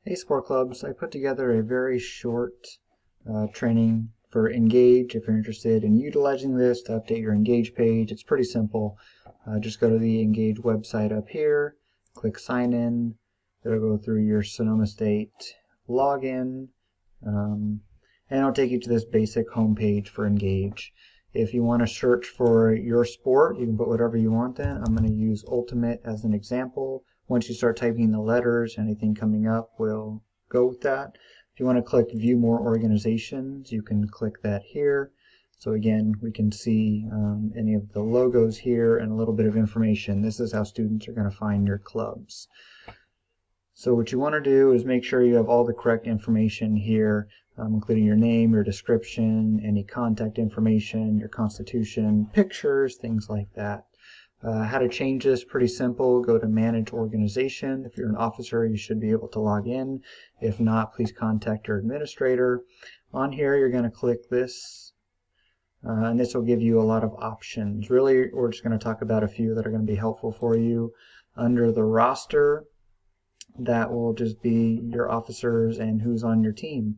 Hey Sport Clubs, I put together a very short training for Engage. If you're interested in utilizing this to update your Engage page, it's pretty simple. Just go to the Engage website up here, click sign in. It'll go through your Sonoma State login, and it'll take you to this basic home page for Engage. If you want to search for your sport, you can put whatever you want in. I'm going to use Ultimate as an example. Once you start typing the letters, anything coming up will go with that. If you want to click View More Organizations, you can click that here. So again, we can see any of the logos here and a little bit of information. This is how students are going to find your clubs. So what you want to do is make sure you have all the correct information here, including your name, your description, any contact information, your constitution, pictures, things like that. How to change this, pretty simple. Go to Manage Organization. If you're an officer, you should be able to log in. If not, please contact your administrator. On here, you're going to click this, and this will give you a lot of options. Really, we're just going to talk about a few that are going to be helpful for you. Under the roster, that will just be your officers and who's on your team.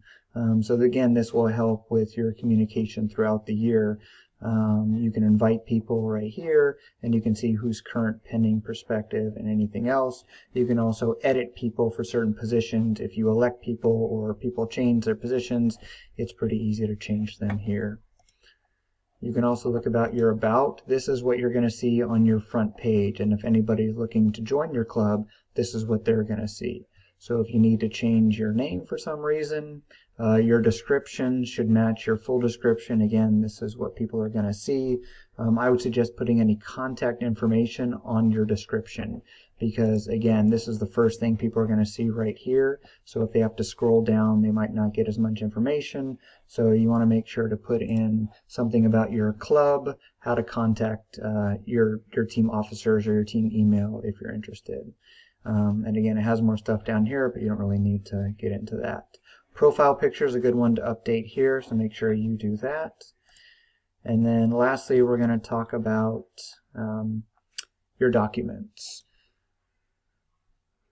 So again, this will help with your communication throughout the year. You can invite people right here, and you can see who's current, pending, prospective, and anything else. You can also edit people for certain positions. If you elect people or people change their positions, it's pretty easy to change them here. You can also look about your about. This is what you're going to see on your front page, and if anybody's looking to join your club, this is what they're going to see. So if you need to change your name for some reason, your description should match your full description. Again, this is what people are going to see. I would suggest putting any contact information on your description because, again, this is the first thing people are going to see right here. So if they have to scroll down, they might not get as much information. So you want to make sure to put in something about your club, how to contact your team officers or your team email if you're interested. And again, it has more stuff down here, but you don't really need to get into that. Profile picture is a good one to update here, so make sure you do that. And then lastly, we're going to talk about your documents.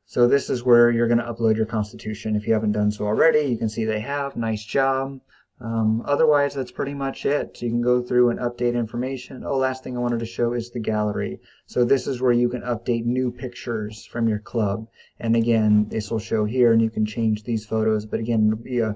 So this is where you're going to upload your constitution. If you haven't done so already, you can see they have. Nice job. Otherwise, that's pretty much it. So you can go through and update information. Oh, last thing I wanted to show is the gallery. So this is where you can update new pictures from your club. And again, this will show here, and you can change these photos. But again, it'll be a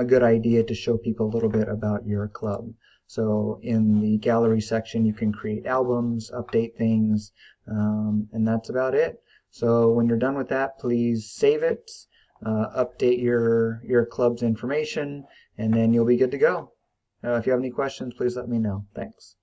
good idea to show people a little bit about your club. So in the gallery section, you can create albums, update things, and that's about it. So when you're done with that, please save it, update your club's information, and then you'll be good to go. If you have any questions, please let me know. Thanks.